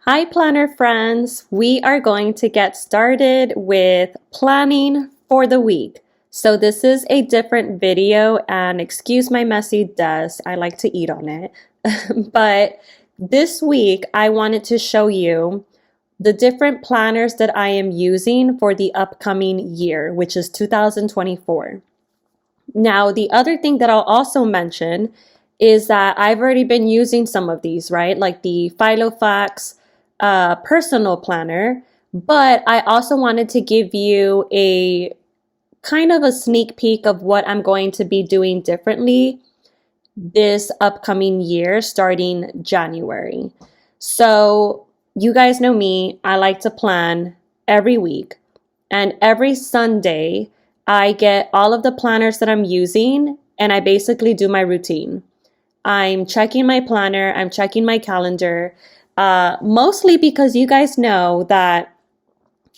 Hi, planner friends. We are going to get started with planning for the week. So this is a different video, and excuse my messy desk. I like to eat on it. But this week, I wanted to show you the different planners that I am using for the upcoming year, which is 2024. Now, the other thing that I'll also mention is that I've already been using some of these, right? Like the Filofax Personal Planner, but I also wanted to give you a kind of a sneak peek of what I'm going to be doing differently this upcoming year starting January. So, you guys know me, I like to plan every week, and every Sunday I get all of the planners that I'm using and I basically do my routine. I'm checking my planner, I'm checking my calendar, mostly because you guys know that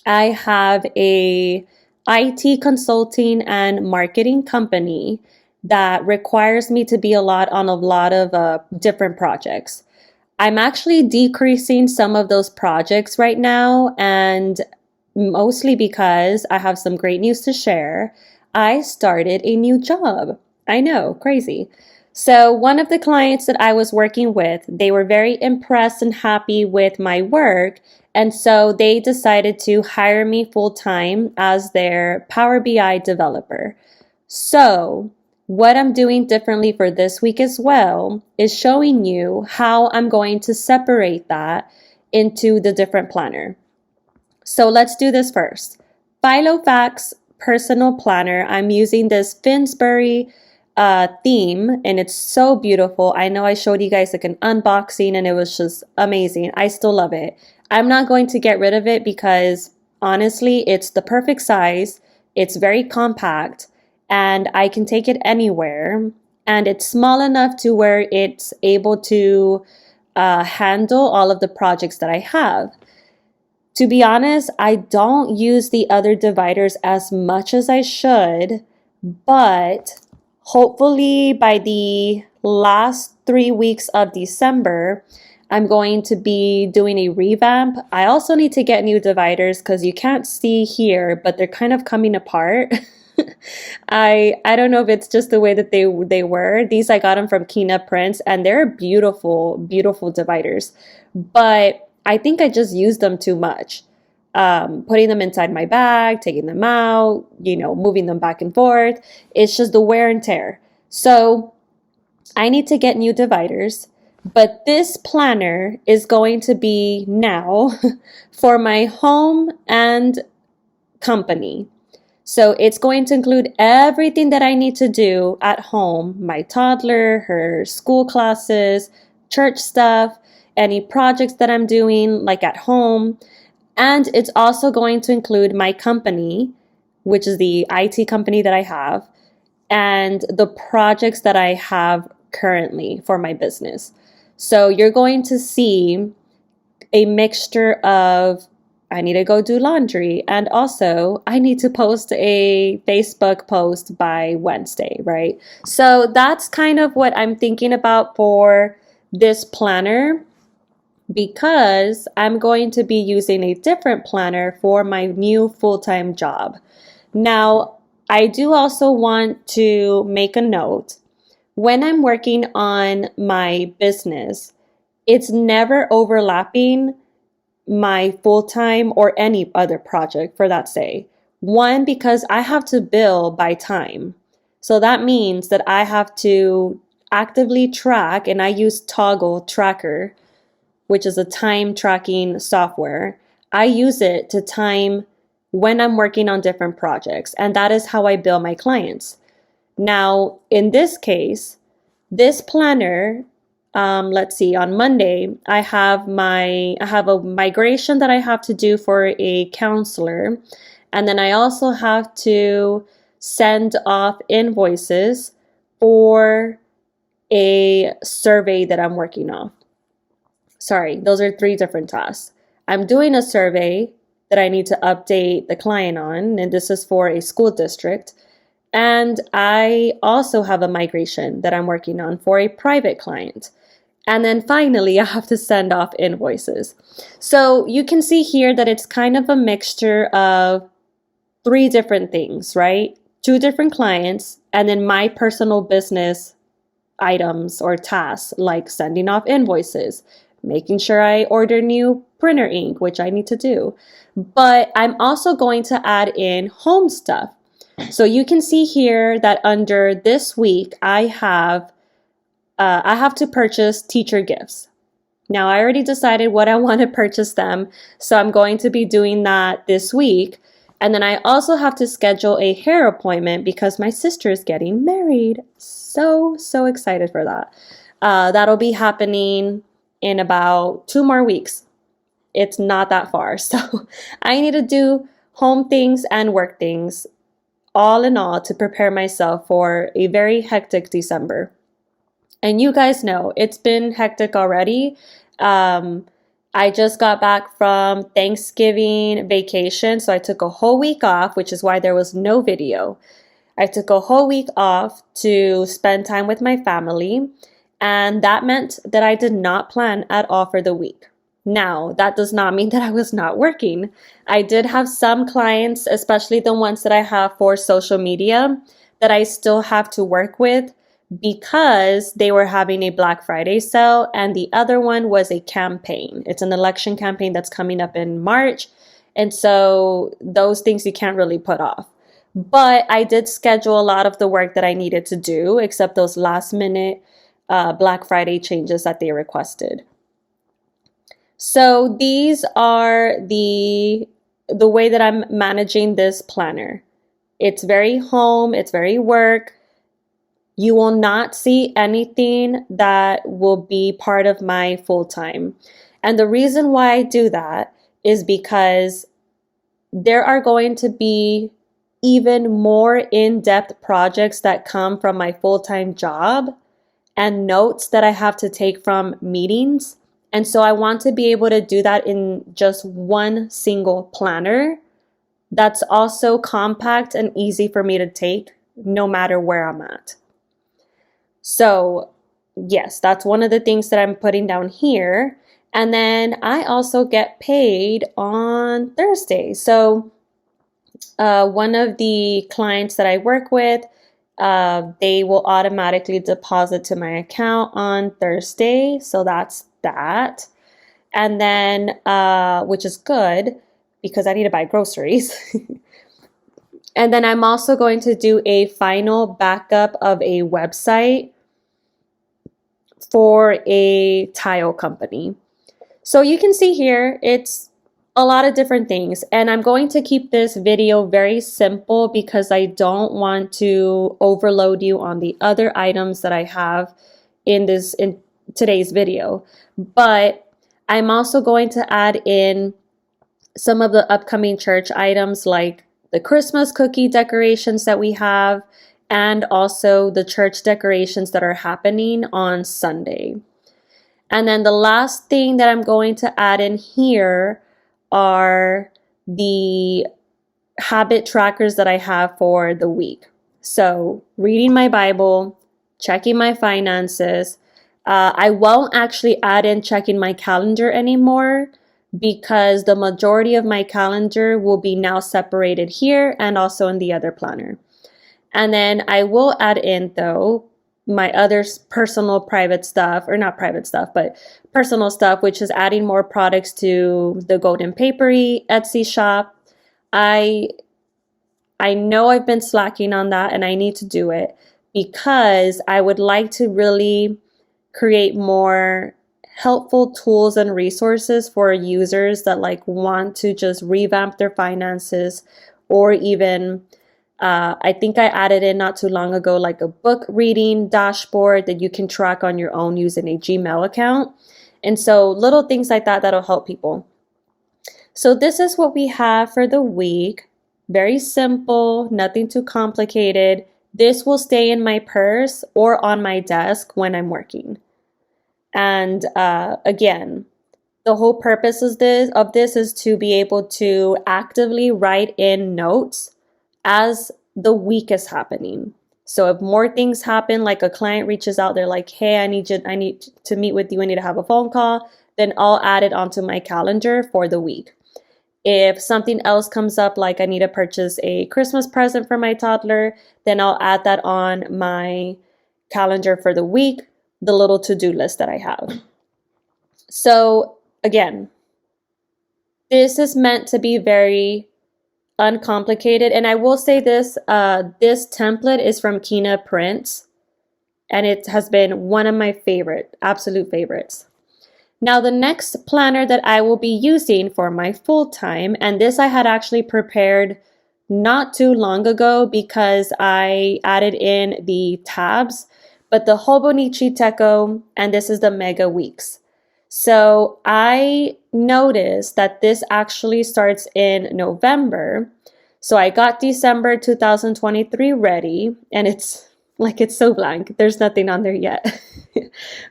I have a IT consulting and marketing company that requires me to be on a lot of different projects. I'm actually decreasing some of those projects right now, and mostly because I have some great news to share. I started a new job. I know, crazy. So, one of the clients that I was working with, they were very impressed and happy with my work. And so they decided to hire me full time as their Power BI developer. So, what I'm doing differently for this week as well is showing you how I'm going to separate that into the different planner. So let's do this first. Filofax Personal Planner. I'm using this Finsbury theme, and it's so beautiful. I know I showed you guys like an unboxing, and it was just amazing. I still love it. I'm not going to get rid of it because honestly, it's the perfect size. It's very compact, and I can take it anywhere. And it's small enough to where it's able to handle all of the projects that I have. To be honest, I don't use the other dividers as much as I should, but hopefully by the last 3 weeks of December, I'm going to be doing a revamp. I also need to get new dividers because you can't see here, but they're kind of coming apart. I don't know if it's just the way that they were. These I got them from Kina Prints, and they're beautiful, beautiful dividers. But I think I just used them too much. Putting them inside my bag, taking them out, moving them back and forth. It's just the wear and tear. So I need to get new dividers. But this planner is going to be now for my home and company. So it's going to include everything that I need to do at home, my toddler, her school classes, church stuff, any projects that I'm doing like at home. And it's also going to include my company, which is the IT company that I have, and the projects that I have currently for my business. So you're going to see a mixture of I need to go do laundry, and also I need to post a Facebook post by Wednesday, right? So that's kind of what I'm thinking about for this planner, because I'm going to be using a different planner for my new full-time job. Now, I do also want to make a note. When I'm working on my business, it's never overlapping my full-time or any other project for that say. One, because I have to bill by time. So that means that I have to actively track, and I use Toggle Tracker, which is a time tracking software. I use it to time when I'm working on different projects, and that is how I bill my clients. Now, in this case, this planner, let's see, on Monday, I have a migration that I have to do for a counselor, and then I also have to send off invoices for a survey that I'm working on. Sorry, those are 3 different tasks. I'm doing a survey that I need to update the client on, and this is for a school district. And I also have a migration that I'm working on for a private client. And then finally, I have to send off invoices. So you can see here that it's kind of a mixture of 3 different things, right? 2 different clients, and then my personal business items or tasks like sending off invoices, making sure I order new printer ink, which I need to do. But I'm also going to add in home stuff. So you can see here that under this week, I have to purchase teacher gifts. Now, I already decided what I want to purchase them, so I'm going to be doing that this week. And then I also have to schedule a hair appointment because my sister is getting married. So excited for that. That'll be happening in about 2 more weeks. It's not that far. So I need to do home things and work things, all in all, to prepare myself for a very hectic December. And you guys know, it's been hectic already. I just got back from Thanksgiving vacation, so I took a whole week off, which is why there was no video. I took a whole week off to spend time with my family, and that meant that I did not plan at all for the week. Now, that does not mean that I was not working. I did have some clients, especially the ones that I have for social media, that I still have to work with because they were having a Black Friday sale, and the other one was a campaign. It's an election campaign that's coming up in March, and so those things you can't really put off. But I did schedule a lot of the work that I needed to do, except those last minute Black Friday changes that they requested. So these are the way that I'm managing this planner. It's very home, it's very work. You will not see anything that will be part of my full-time. And the reason why I do that is because there are going to be even more in-depth projects that come from my full-time job and notes that I have to take from meetings. And so I want to be able to do that in just one single planner that's also compact and easy for me to take no matter where I'm at. So yes, that's one of the things that I'm putting down here. And then I also get paid on Thursday. So one of the clients that I work with, they will automatically deposit to my account on Thursday. So that's that. And then, which is good because I need to buy groceries. And then I'm also going to do a final backup of a website for a tile company. So you can see here, it's a lot of different things. And I'm going to keep this video very simple because I don't want to overload you on the other items that I have in today's video. But I'm also going to add in some of the upcoming church items like the Christmas cookie decorations that we have, and also the church decorations that are happening on Sunday. And then the last thing that I'm going to add in here are the habit trackers that I have for the week. So reading my Bible, checking my finances. I won't actually add in checking my calendar anymore because the majority of my calendar will be now separated here and also in the other planner. And then I will add in, though, my other personal private stuff, or not private stuff, but personal stuff, which is adding more products to the Golden Papery Etsy shop. I know I've been slacking on that and I need to do it because I would like to really create more helpful tools and resources for users that want to just revamp their finances, or even I think I added in not too long ago like a book reading dashboard that you can track on your own using a Gmail account. And so little things like that that'll help people. So this is what we have for the week. Very simple, nothing too complicated. This will stay in my purse or on my desk when I'm working. And again, the whole purpose of this is to be able to actively write in notes as the week is happening. So if more things happen, like a client reaches out, they're like, hey, I need to meet with you. I need to have a phone call. Then I'll add it onto my calendar for the week. If something else comes up, like I need to purchase a Christmas present for my toddler, then I'll add that on my calendar for the week, the little to-do list that I have. So again, this is meant to be very uncomplicated. And I will say this, this template is from Kina Prints, and it has been one of my absolute favorites. Now, the next planner that I will be using for my full-time, and this I had actually prepared not too long ago because I added in the tabs, but the Hobonichi Techo, and this is the Mega Weeks. So I noticed that this actually starts in November. So I got December 2023 ready, and it's so blank. There's nothing on there yet.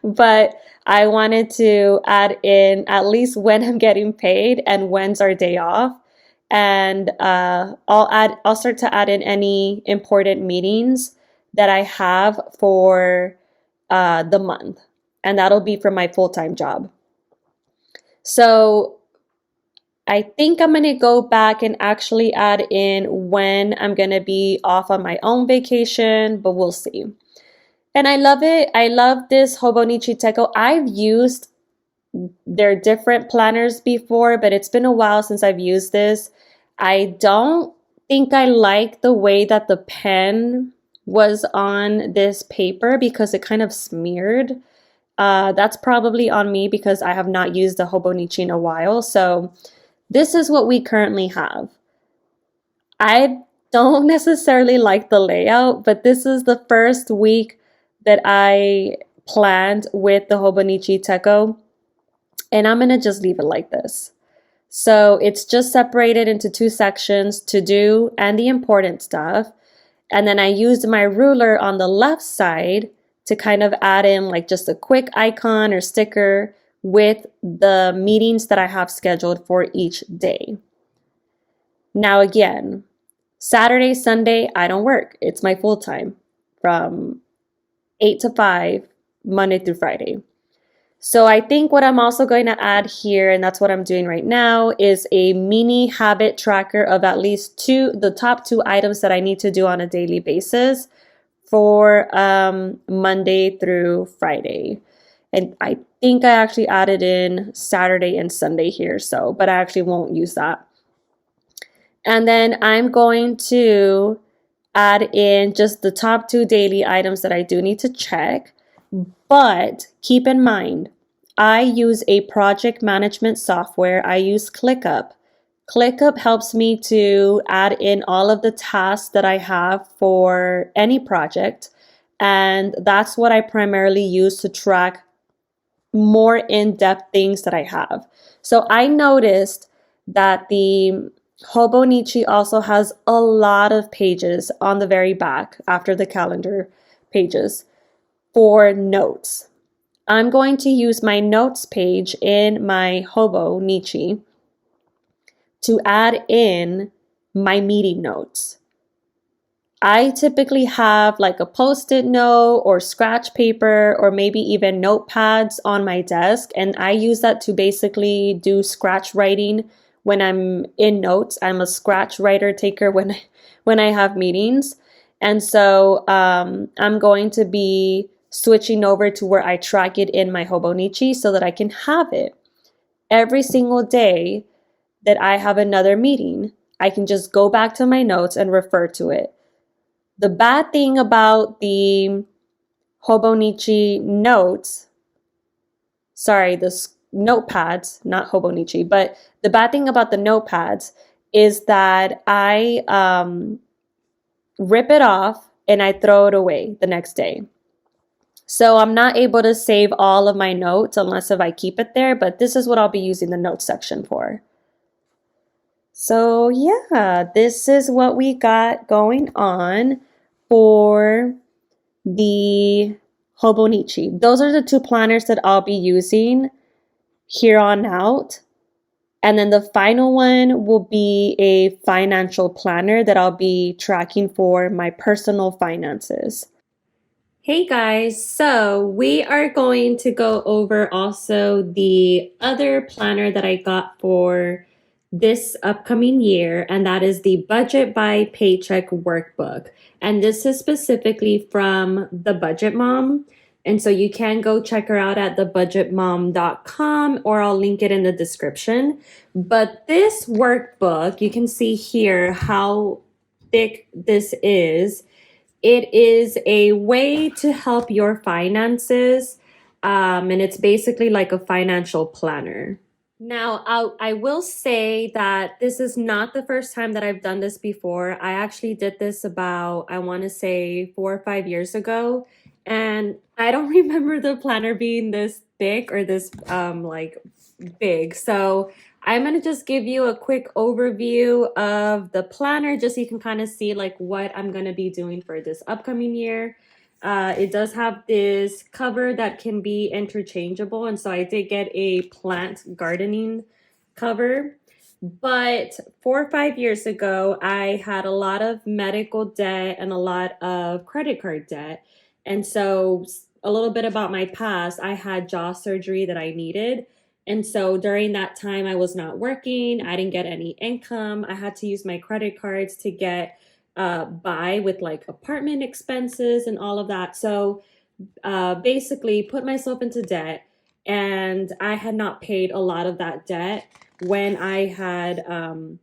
But I wanted to add in at least when I'm getting paid and when's our day off. And I'll start to add in any important meetings that I have for the month. And that'll be for my full-time job. So I think I'm going to go back and actually add in when I'm going to be off on my own vacation, but we'll see. And I love it. I love this Hobonichi Techo. I've used their different planners before, but it's been a while since I've used this. I don't think I like the way that the pen was on this paper because it kind of smeared. That's probably on me because I have not used the Hobonichi in a while. So this is what we currently have. I don't necessarily like the layout, but this is the first week that I planned with the Hobonichi Techo, and I'm going to just leave it like this. So it's just separated into two sections, to do and the important stuff. And then I used my ruler on the left side to kind of add in like just a quick icon or sticker with the meetings that I have scheduled for each day. Now again, Saturday, Sunday, I don't work. It's my full time from 8 to 5, Monday through Friday. So I think what I'm also going to add here, and that's what I'm doing right now, is a mini habit tracker of at least the top 2 items that I need to do on a daily basis for Monday through Friday. And I think I actually added in Saturday and Sunday here, but I actually won't use that. And then I'm going to add in just the top 2 daily items that I do need to check. But keep in mind, I use a project management software. I use ClickUp. ClickUp helps me to add in all of the tasks that I have for any project. And that's what I primarily use to track more in-depth things that I have. So I noticed that the Hobonichi also has a lot of pages on the very back after the calendar pages for notes. I'm going to use my notes page in my Hobonichi to add in my meeting notes. I typically have like a post-it note or scratch paper or maybe even notepads on my desk, and I use that to basically do scratch writing when I'm in notes. I'm a scratch writer taker when I have meetings. And so I'm going to be switching over to where I track it in my Hobonichi so that I can have it every single day that I have another meeting. I can just go back to my notes and refer to it. The bad thing about the Hobonichi notes, the notepads, not Hobonichi, but the bad thing about the notepads is that I rip it off and I throw it away the next day. So I'm not able to save all of my notes unless if I keep it there, but this is what I'll be using the notes section for. So yeah, this is what we got going on for the Hobonichi. Those are the 2 planners that I'll be using here on out. And then the final one will be a financial planner that I'll be tracking for my personal finances. Hey guys, so we are going to go over also the other planner that I got for this upcoming year, and that is the Budget by Paycheck workbook. And this is specifically from the Budget Mom. And so you can go check her out at thebudgetmom.com, or I'll link it in the description. But this workbook, you can see here how thick this is. It is a way to help your finances, and it's basically like a financial planner. Now, I will say that this is not the first time that I've done this before. I actually did this about, I want to say, 4 or 5 years ago. And I don't remember the planner being this thick or this like big. So I'm going to just give you a quick overview of the planner just so you can kind of see like what I'm going to be doing for this upcoming year. It does have this cover that can be interchangeable, and so I did get a plant gardening cover. But 4 or 5 years ago, I had a lot of medical debt and a lot of credit card debt. And so, a little bit about my past, I had jaw surgery that I needed. And so, during that time, I was not working, I didn't get any income. I had to use my credit cards to get by with like apartment expenses and all of that. So basically put myself into debt, and I had not paid a lot of that debt when I had gone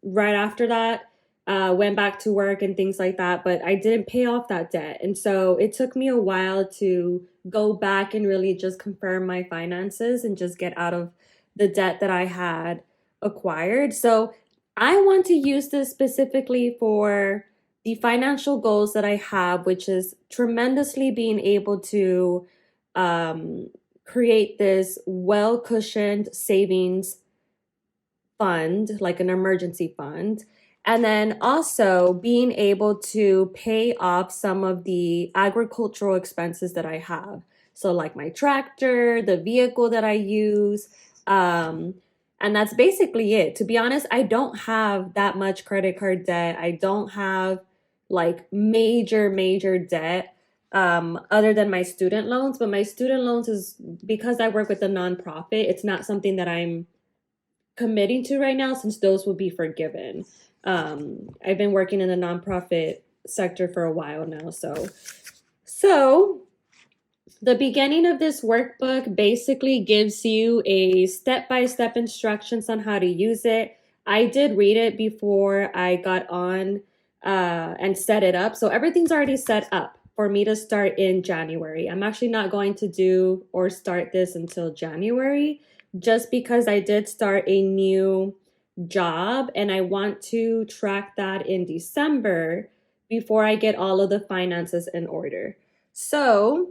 right after that, went back to work and things like that, but I didn't pay off that debt. And so it took me a while to go back and really just confirm my finances and just get out of the debt that I had acquired. So I want to use this specifically for the financial goals that I have, which is tremendously being able to create this well cushioned savings fund, like an emergency fund. And then also being able to pay off some of the agricultural expenses that I have. So, like my tractor, the vehicle that I use. And that's basically it. To be honest, I don't have that much credit card debt. I don't have like major debt other than my student loans. But my student loans is because I work with a nonprofit, it's not something that I'm committing to right now since those will be forgiven. I've been working in the nonprofit sector for a while now. So the beginning of this workbook basically gives you a step-by-step instructions on how to use it. I did read it before I got on and set it up. So everything's already set up for me to start in January. I'm actually not going to do or start this until January, just because I did start a new job and I want to track that in December before I get all of the finances in order. So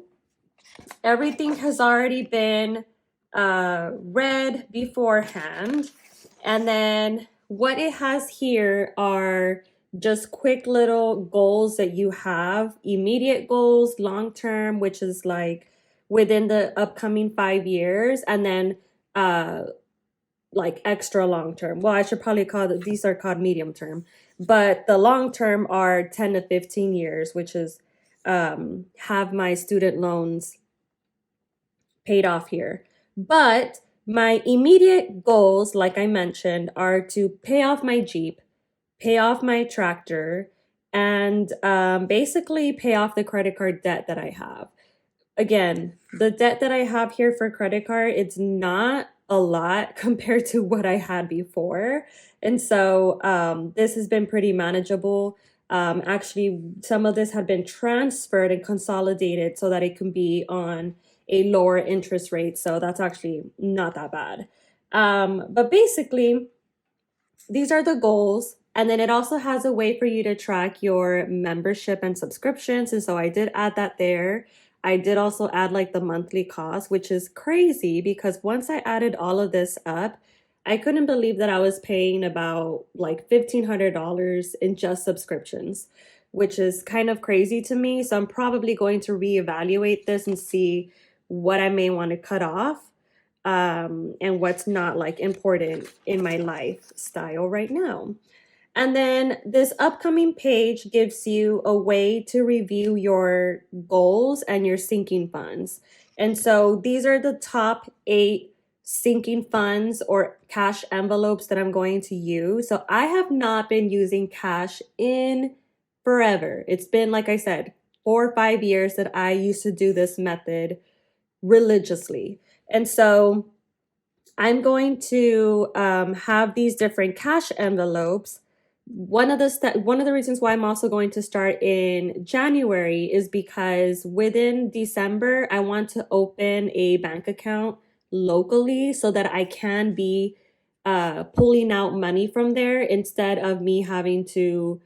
everything has already been read beforehand. And then what it has here are just quick little goals that you have, immediate goals, long term, which is like within the upcoming 5 years, and then like extra long term. Well, I should probably call it, these are called medium term, but the long term are 10 to 15 years, which is have my student loans paid off here. But my immediate goals, like I mentioned, are to pay off my Jeep, pay off my tractor, and basically pay off the credit card debt that I have. Again, the debt that I have here for credit card, it's not a lot compared to what I had before. And so this has been pretty manageable. Actually, some of this had been transferred and consolidated so that it can be on a lower interest rate. So that's actually not that bad. But basically, these are the goals. And then it also has a way for you to track your membership and subscriptions. And so I did add that there. I did also add like the monthly cost, which is crazy because once I added all of this up, I couldn't believe that I was paying about like $1,500 in just subscriptions, which is kind of crazy to me. So I'm probably going to reevaluate this and see what I may want to cut off. and what's not like important in my lifestyle right now. And then this upcoming page gives you a way to review your goals and your sinking funds. And so these are the top 8 sinking funds or cash envelopes that I'm going to use. So I have not been using cash in forever. It's been, like I said, 4 or 5 years that I used to do this method religiously. And so I'm going to have these different cash envelopes. One of the reasons why I'm also going to start in January is because within December, I want to open a bank account locally so that I can be pulling out money from there instead of me having to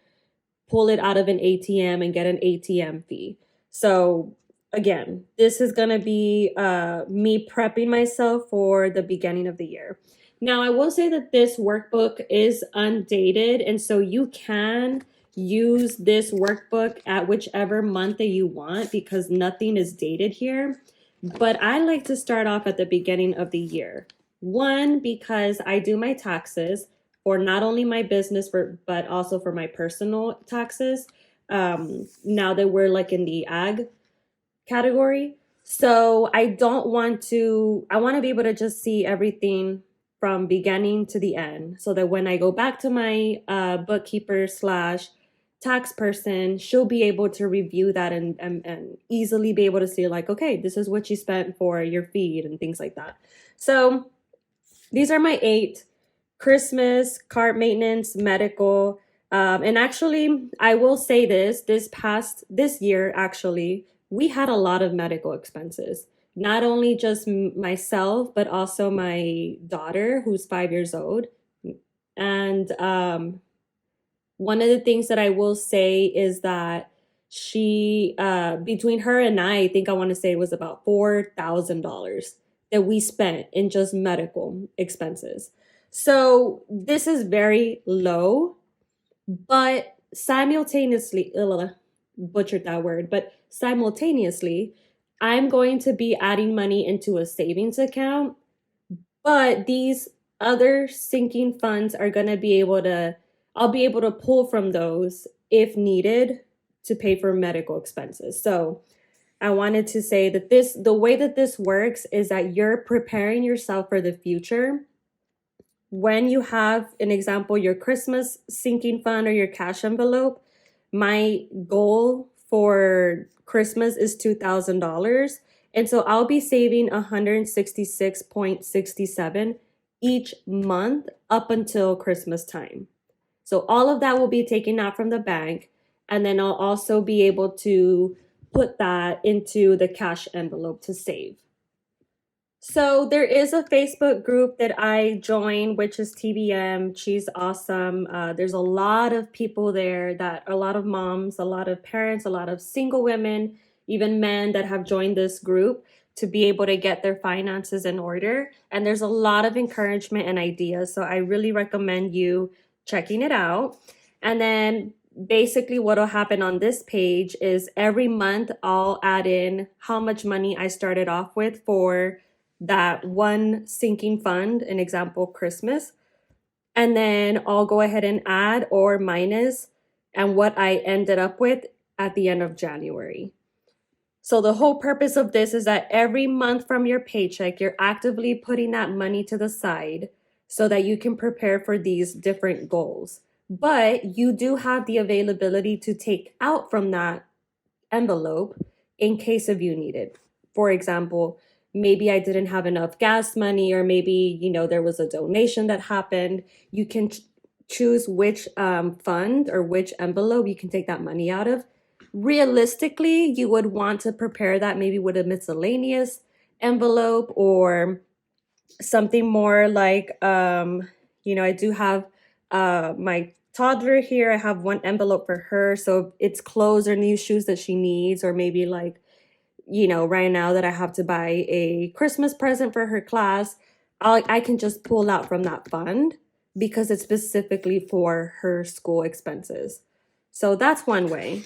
pull it out of an ATM and get an ATM fee. So again, this is going to be me prepping myself for the beginning of the year. Now, I will say that this workbook is undated, and so you can use this workbook at whichever month that you want because nothing is dated here. But I like to start off at the beginning of the year. One, because I do my taxes for not only my business, but also for my personal taxes. Now that we're like in the ag category. So I want to be able to just see everything from beginning to the end so that when I go back to my bookkeeper slash tax person, she'll be able to review that and easily be able to see like, okay, this is what you spent for your feed and things like that. So these are my 8: Christmas, car maintenance, medical. And actually, I will say this year, actually, we had a lot of medical expenses. Not only just myself, but also my daughter, who's 5 years old. And one of the things that I will say is that she, between her and I think I want to say it was about $4,000 that we spent in just medical expenses. So this is very low, but simultaneously, butchered that word, but simultaneously, I'm going to be adding money into a savings account, but these other sinking funds are going to be able to, I'll be able to pull from those if needed to pay for medical expenses. So I wanted to say that the way that this works is that you're preparing yourself for the future. When you have an example, your Christmas sinking fund or your cash envelope, my goal for Christmas is $2,000. And so I'll be saving 166.67 each month up until Christmas time. So all of that will be taken out from the bank. And then I'll also be able to put that into the cash envelope to save. So there is a Facebook group that I joined, which is TBM. She's awesome. There's a lot of people there a lot of moms, a lot of parents, a lot of single women, even men that have joined this group to be able to get their finances in order. And there's a lot of encouragement and ideas. So I really recommend you checking it out. And then basically what'll happen on this page is every month I'll add in how much money I started off with for that one sinking fund, an example, Christmas. And then I'll go ahead and add or minus and what I ended up with at the end of January. So the whole purpose of this is that every month from your paycheck, you're actively putting that money to the side so that you can prepare for these different goals. But you do have the availability to take out from that envelope in case of you need it. For example, maybe I didn't have enough gas money, or maybe, there was a donation that happened. You can choose which fund or which envelope you can take that money out of. Realistically, you would want to prepare that maybe with a miscellaneous envelope or something more like, I do have my toddler here. I have one envelope for her. So it's clothes or new shoes that she needs, or maybe like, right now that I have to buy a Christmas present for her class, I can just pull out from that fund because it's specifically for her school expenses. So that's one way.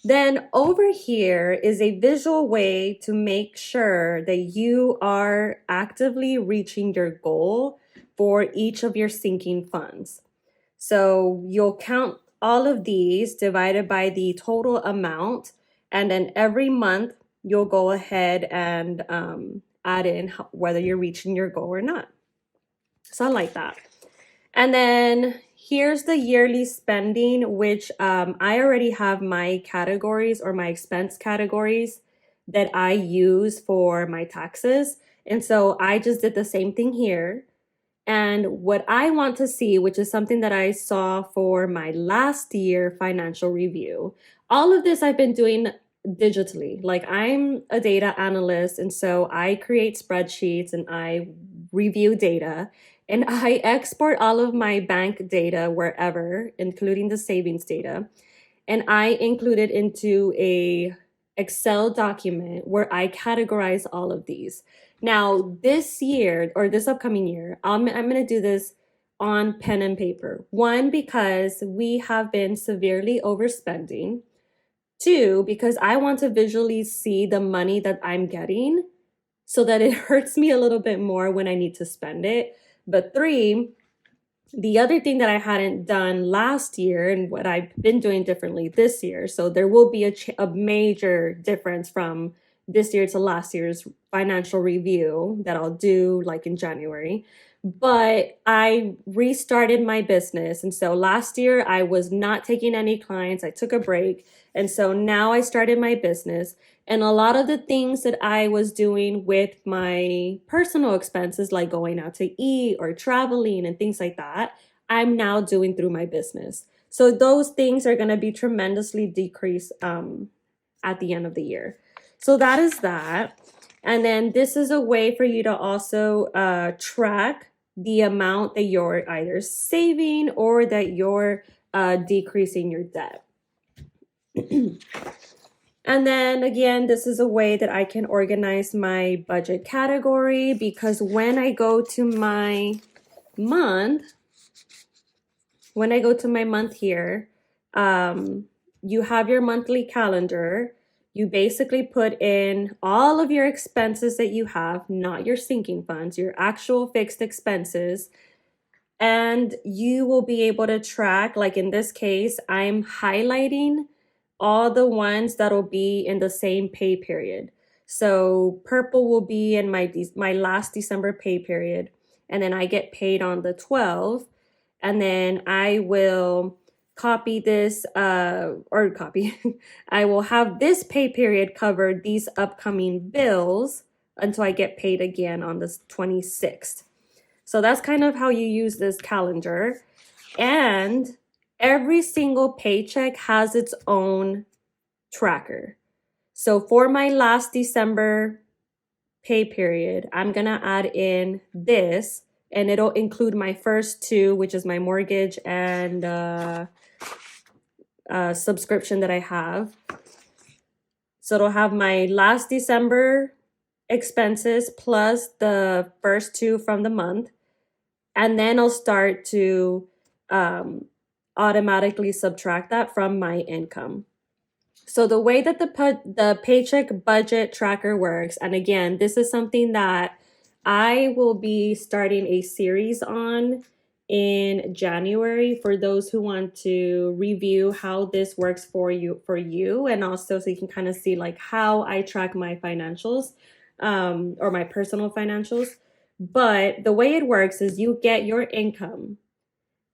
Then over here is a visual way to make sure that you are actively reaching your goal for each of your sinking funds. So you'll count all of these divided by the total amount, and then every month you'll go ahead and add in whether you're reaching your goal or not. So I like that. And then here's the yearly spending, which I already have my categories or my expense categories that I use for my taxes. And so I just did the same thing here. And what I want to see, which is something that I saw for my last year financial review, all of this I've been doing digitally. Like I'm a data analyst, and so I create spreadsheets and I review data and I export all of my bank data wherever, including the savings data, and I include it into a Excel document where I categorize all of these. Now, this year or this upcoming year, I'm going to do this on pen and paper. One, because we have been severely overspending. Two, because I want to visually see the money that I'm getting so that it hurts me a little bit more when I need to spend it. But three, the other thing that I hadn't done last year and what I've been doing differently this year, so there will be a major difference from this year to last year's financial review that I'll do like in January. But I restarted my business. And so last year I was not taking any clients. I took a break. And so now I started my business. And a lot of the things that I was doing with my personal expenses, like going out to eat or traveling and things like that, I'm now doing through my business. So those things are going to be tremendously decreased at the end of the year. So that is that. And then this is a way for you to also track the amount that you're either saving or that you're decreasing your debt. And then again, this is a way that I can organize my budget category, because when I go to my month, here, you have your monthly calendar. You basically put in all of your expenses that you have, not your sinking funds, your actual fixed expenses. And you will be able to track, like in this case, I'm highlighting all the ones that'll be in the same pay period. So purple will be in my last December pay period, and then I get paid on the 12th, and then I will copy this I will have this pay period cover these upcoming bills until I get paid again on the 26th. So that's kind of how you use this calendar. And every single paycheck has its own tracker. So for my last December pay period, I'm going to add in this, and it'll include my first two, which is my mortgage and subscription that I have. So it'll have my last December expenses plus the first two from the month. And then I'll start to automatically subtract that from my income. So the way that the paycheck budget tracker works, and again, this is something that I will be starting a series on in January for those who want to review how this works for you, and also so you can kind of see like how I track my financials or my personal financials. But the way it works is you get your income,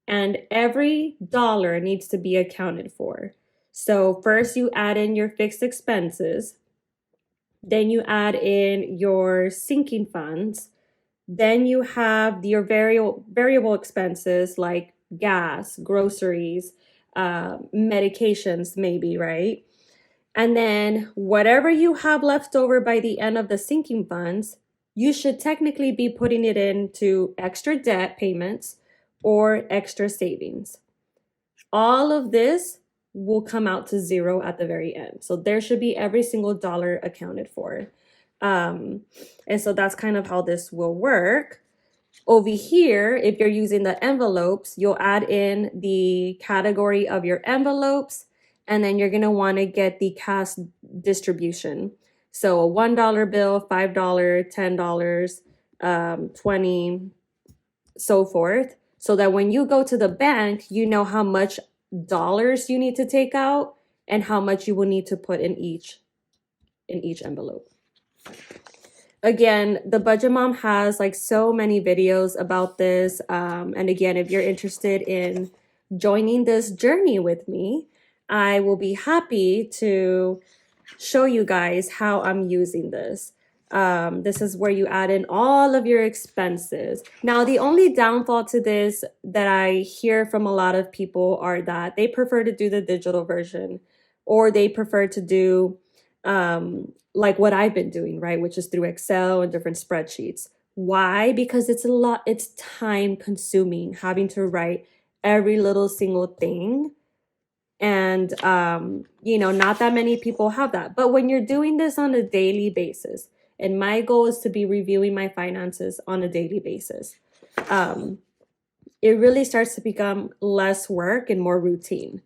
and every dollar needs to be accounted for. So first you add in your fixed expenses, then you add in your sinking funds, then you have your variable expenses like gas, groceries, medications maybe, right? And then whatever you have left over by the end of the sinking funds, you should technically be putting it into extra debt payments or extra savings. All of this will come out to zero at the very end. So there should be every single dollar accounted for. And so that's kind of how this will work. Over here, if you're using the envelopes, you'll add in the category of your envelopes, And then you're going to want to get the cash distribution. So a $1 bill, $5, $10, 20, so forth. So that when you go to the bank, you know how much dollars you need to take out and how much you will need to put in each envelope. Again, the Budget Mom has like so many videos about this. And again, if you're interested in joining this journey with me, I will be happy to show you guys how I'm using this. This is where you add in all of your expenses. Now, the only downfall to this that I hear from a lot of people are that they prefer to do the digital version, or they prefer to do like what I've been doing, right? Which is through Excel and different spreadsheets. Why? Because it's time consuming having to write every little single thing. And, not that many people have that. But when you're doing this on a daily basis, and my goal is to be reviewing my finances on a daily basis, it really starts to become less work and more routine.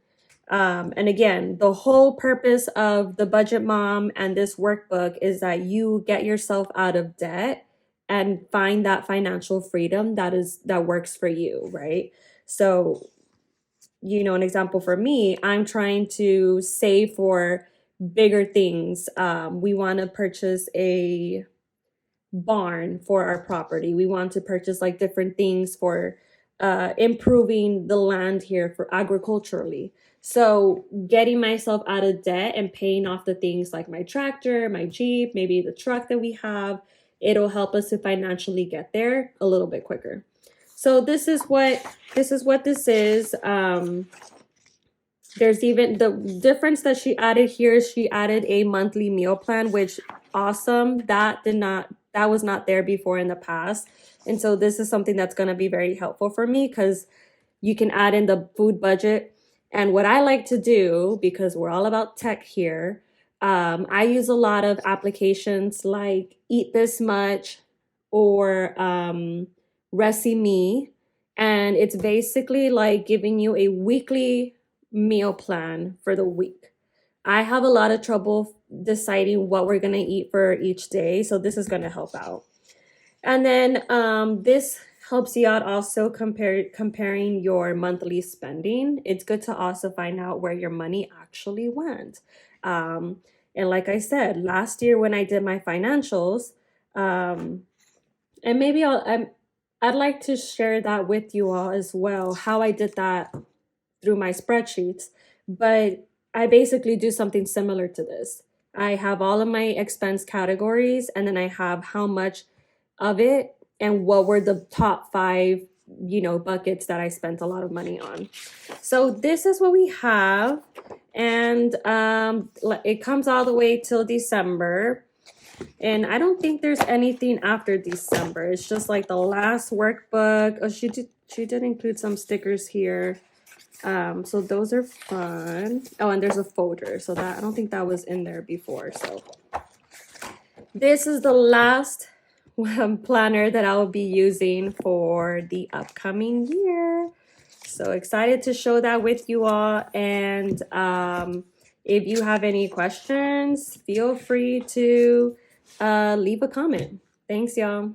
And again, the whole purpose of the Budget Mom and this workbook is that you get yourself out of debt and find that financial freedom that works for you, right? So, an example for me, I'm trying to save for bigger things. We want to purchase a barn for our property. We want to purchase like different things for improving the land here for agriculturally. So getting myself out of debt and paying off the things like my tractor, my Jeep, maybe the truck that we have, it'll help us to financially get there a little bit quicker. So this is what this is. There's even the difference that she added here is she added a monthly meal plan, which awesome. That was not there before in the past. And so this is something that's going to be very helpful for me because you can add in the food budget. And what I like to do, because we're all about tech here, I use a lot of applications like Eat This Much or Reci.me, and it's basically like giving you a weekly meal plan for the week. I have a lot of trouble deciding what we're going to eat for each day, so this is going to help out. And then this helps you out also comparing your monthly spending. It's good to also find out where your money actually went. And like I said, last year when I did my financials, and maybe I'd like to share that with you all as well, how I did that through my spreadsheets. But I basically do something similar to this. I have all of my expense categories, and then I have how much of it and what were the top 5, buckets that I spent a lot of money on. So this is what we have. And it comes all the way till December. And I don't think there's anything after December. It's just like the last workbook. Oh, she did include some stickers here. So those are fun. Oh, and there's a folder. So that I don't think that was in there before. So this is the last planner that I will be using for the upcoming year. So excited to show that with you all. And if you have any questions, feel free to leave a comment. Thanks, y'all.